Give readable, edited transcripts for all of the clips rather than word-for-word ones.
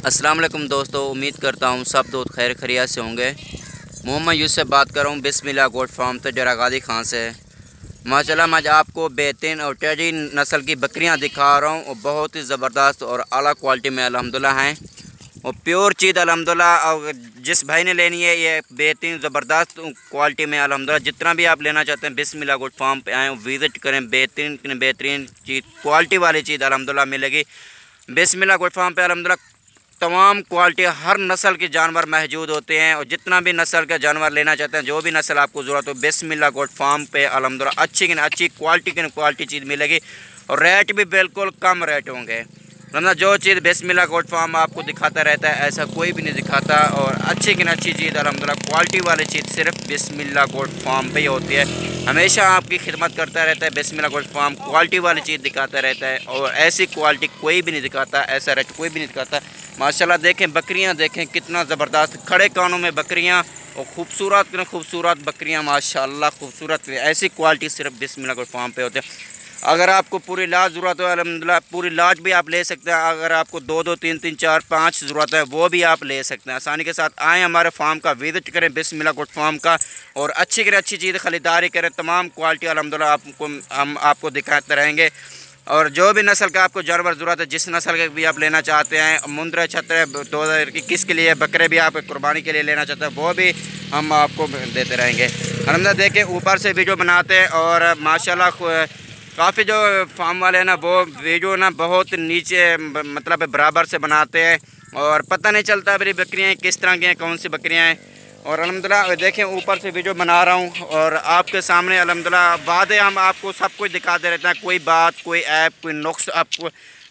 अस्सलाम वालेकुम दोस्तों, उम्मीद करता हूँ सब दोस्त खैर खैरियत से होंगे। मोहम्मद यूसुफ से बात कर रहा हूँ बिस्मिल्लाह गोट फार्म तो डेरा गाजी खान से। माशाल्लाह मैं आज आपको बेहतरीन और टेडी नस्ल की बकरियाँ दिखा रहा हूँ और बहुत ही ज़बरदस्त और आला क्वालिटी में अल्हम्दुलिल्लाह हैं और प्योर चीज़ अल्हम्दुलिल्लाह। और जिस भाई ने लेनी है ये बेहतरीन ज़बरदस्त क्वालिटी में अल्हम्दुलिल्लाह, जितना भी आप लेना चाहते हैं बिस्मिल्लाह गोट फार्म पे आएँ, विज़िट करें। बेहतरीन चीज़ क्वालिटी वाली चीज़ अल्हम्दुलिल्लाह मिलेगी बिस्मिल्लाह गोट फार्म पे अल्हम्दुलिल्लाह। तमाम क्वालिटी हर नस्ल के जानवर मौजूद होते हैं और जितना भी नस्ल का जानवर लेना चाहते हैं, जो भी नस्ल आपको ज़रूरत हो, बिस्मिल्लाह गोट फार्म पे अल्हम्दुलिल्लाह अच्छी क्वालिटी चीज़ मिलेगी और रेट भी बिल्कुल कम रेट होंगे। वरना जो चीज़ बिस्मिल्लाह गोट फार्म आपको दिखाता रहता है ऐसा कोई भी नहीं दिखाता। और अच्छी चीज़ अल्हम्दुलिल्लाह क्वालिटी वाली चीज़ सिर्फ बिस्मिल्लाह गोट फार्म पे ही होती है। हमेशा आपकी खिदमत करता रहता है बिस्मिल्लाह गोट फार्म, क्वालिटी वाली चीज़ दिखाता रहता है और ऐसी क्वालिटी कोई भी नहीं दिखाता, ऐसा रेट कोई भी नहीं दिखाता। माशाल्लाह देखें बकरियां, देखें कितना ज़बरदस्त खड़े कानों में बकरियां और खूबसूरत बकरियां माशाल्लाह खूबसूरत। ऐसी क्वालिटी सिर्फ बिस्मिल्लाह गोट फार्म पे होते हैं। अगर आपको पूरी लाज ज़रूरत हो अल्हम्दुलिल्लाह पूरी लाज भी आप ले सकते हैं। अगर आपको 2 3 3 4 5 ज़रूरत है वो भी आप ले सकते हैं आसानी के साथ। आएँ हमारे फार्म का विज़िट करें बिस्मिल्लाह गोट फार्म का और अच्छी चीज़ ख़रीदारी करें। तमाम क्वालिटी अल्हम्दुलिल्लाह हम आपको दिखाते रहेंगे। और जो भी नस्ल का आपको जानवर ज़रूरत है, जिस नस्ल के भी आप लेना चाहते हैं, मुंद्रा छत्र 2021 के लिए बकरे भी आप कुर्बानी के लिए लेना चाहते हैं, वो भी हम आपको देते रहेंगे। अल्हम्दुलिल्लाह देखें ऊपर से वीडियो बनाते हैं और माशाल्लाह काफ़ी जो फार्म वाले हैं ना वो वीडियो ना बहुत नीचे मतलब बराबर से बनाते हैं और पता नहीं चलता मेरी बकरियाँ किस तरह की हैं, कौन सी बकरियाँ हैं। और अल्हम्दुलिल्लाह देखें ऊपर से वीडियो बना रहा हूँ और आपके सामने अल्हम्दुलिल्लाह वादे हम आपको सब कुछ दिखाते रहते हैं। कोई बात, कोई ऐप, कोई नुक्स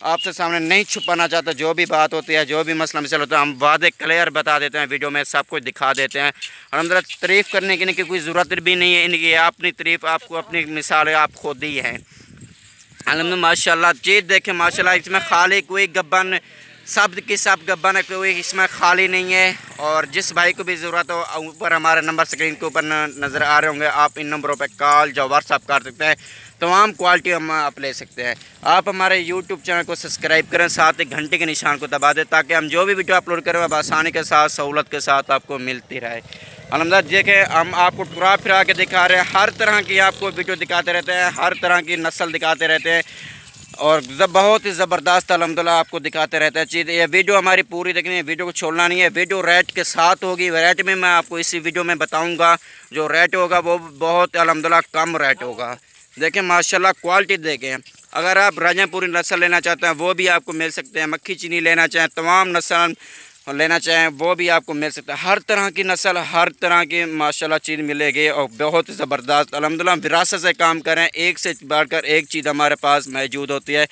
आपसे सामने नहीं छुपाना चाहता। जो भी बात होती है, जो भी मसला मसल होता है, हम वादे क्लियर बता देते हैं, वीडियो में सब कुछ दिखा देते हैं। अल्हम्दुलिल्लाह तारीफ़ करने की इनकी कोई ज़रूरत भी नहीं है, इनकी अपनी तारीफ़ आपको अपनी मिसाल आप खुद ही हैं। अल्हम्दुलिल्लाह माशाल्लाह चीज़ देखें माशाल्लाह, इसमें खाली कोई गब्बन सब की सब गब्बन है, कोई इसमें खाली नहीं है। और जिस भाई को भी ज़रूरत हो ऊपर हमारे नंबर स्क्रीन के ऊपर नज़र आ रहे होंगे, आप इन नंबरों पर कॉल या व्हाट्सअप कर सकते हैं। तमाम क्वालिटी हम आप ले सकते हैं। आप हमारे यूट्यूब चैनल को सब्सक्राइब करें, साथ ही घंटे के निशान को दबा दें ताकि हम जो भी वीडियो अपलोड करें वह आसानी के साथ सहूलत के साथ आपको मिलती रहे। अल्हम्दुलिल्लाह देखें हम आपको टुरा फिरा के दिखा रहे हैं, हर तरह की आपको वीडियो दिखाते रहते हैं, हर तरह की नस्ल दिखाते रहते हैं और बहुत ही ज़बरदस्त अल्हम्दुलिल्लाह आपको दिखाते रहते हैं चीज़। ये वीडियो हमारी पूरी देखनी है, वीडियो को छोड़ना नहीं है। वीडियो रेट के साथ होगी, रेट में मैं आपको इसी वीडियो में बताऊंगा। जो रेट होगा वो बहुत अल्हम्दुलिल्लाह कम रेट होगा। देखें माशाल्लाह क्वालिटी देखें। अगर आप राजापुरी नस्ल लेना चाहते हैं वो भी आपको मिल सकते हैं, मक्खी चीनी लेना चाहें, तमाम नस्ल लेना चाहें वो भी आपको मिल सकता है। हर तरह की नस्ल, हर तरह की माशाल्लाह चीज़ मिलेगी और बहुत ज़बरदस्त अल्हम्दुलिल्लाह विरासत से काम करें। एक से बढ़कर एक चीज़ हमारे पास मौजूद होती है।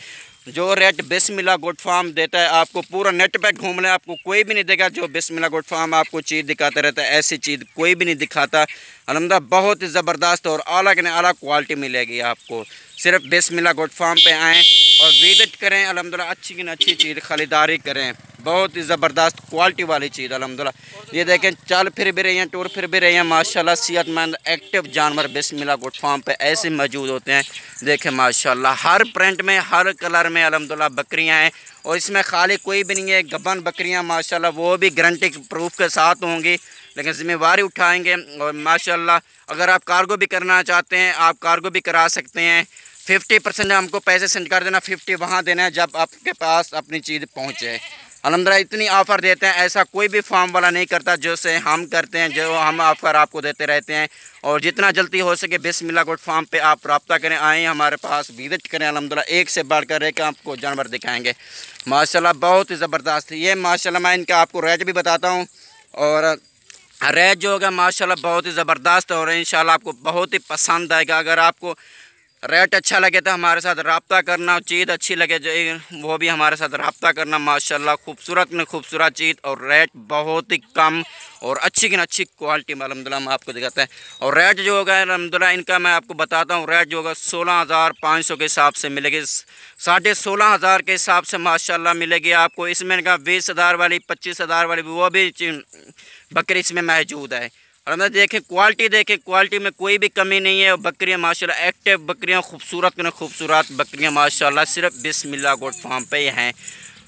जो रेट बिस्मिल्लाह गोट फार्म देता है आपको, पूरा नेट पे घूम लें आपको कोई भी नहीं देगा जो बिस्मिल्लाह गोट फार्म आपको चीज़ दिखाता रहता है, ऐसी चीज़ कोई भी नहीं दिखाता। अल्हम्दुलिल्लाह बहुत ही ज़बरदस्त और आला क्वालिटी मिलेगी आपको। सिर्फ बिस्मिल्लाह गोट फार्म पे आएँ और विज़िट करें। अल्हम्दुलिल्लाह अच्छी चीज़ ख़रीदारी करें, बहुत ही ज़बरदस्त क्वालिटी वाली चीज़ अल्हम्दुलिल्लाह। ये देखें चल फिर भी रही हैं, टूर फिर भी रही हैं माशाल्लाह। सेहतमंद एक्टिव जानवर बिस्मिल्लाह गोट फार्म पे ऐसे मौजूद होते हैं। देखें माशाल्लाह हर प्रिंट में, हर कलर में अल्हम्दुलिल्लाह बकरियां हैं और इसमें खाली कोई भी नहीं है। गबन बकरियां माशाल्लाह वो भी गारंटी प्रूफ के साथ होंगी, लेकिन ज़िम्मेवारी उठाएँगे। और माशाल्लाह अगर आप कार्गो भी करना चाहते हैं आप कार्गो भी करा सकते हैं। 50% हमको पैसे सेंड कर देना, 50 वहाँ देना है जब आपके पास अपनी चीज़ पहुँचे। अल्हम्दुलिल्लाह इतनी ऑफ़र देते हैं, ऐसा कोई भी फार्म वाला नहीं करता जो से हम करते हैं, जो हम ऑफ़र आपको देते रहते हैं। और जितना जल्दी हो सके बिस्मिल्लाह गोट फार्म पे आप रब्ता करें, आएँ हमारे पास विज़िट करें। अल्हम्दुलिल्लाह एक से बढ़कर एक आपको जानवर दिखाएंगे माशाल्लाह बहुत ही ज़बरदस्त। ये माशाल्लाह मैं इनका आपको रेट भी बताता हूँ और रेट जो होगा माशाल्लाह बहुत ही ज़बरदस्त और इंशाल्लाह आपको बहुत ही पसंद आएगा। अगर आपको रेट अच्छा लगे तो हमारे साथ रब्ता करना, चीज़ अच्छी लगे जो वो भी हमारे साथ रब्ता करना। माशाल्लाह खूबसूरत चीज़ और रेट बहुत ही कम और अच्छी क्वालिटी में अल्हम्दुलिल्लाह हम आपको दिखाते हैं। और रेट जो होगा अल्हम्दुलिल्लाह इनका मैं आपको बताता हूँ। रेट जो होगा 16,500 के हिसाब से मिलेगी, 16,500 के हिसाब से माशाल्लाह मिलेगी आपको। इसमें इनका 20,000 वाली, 25,000 वाली वो भी बकरी इसमें मौजूद है। और मैं देखें क्वालिटी में कोई भी कमी नहीं है। बकरियां माशाल्लाह एक्टिव बकरियां खूबसूरत बकरियां माशाल्लाह सिर्फ बिस्मिल्लाह गोट फार्म पे ही हैं।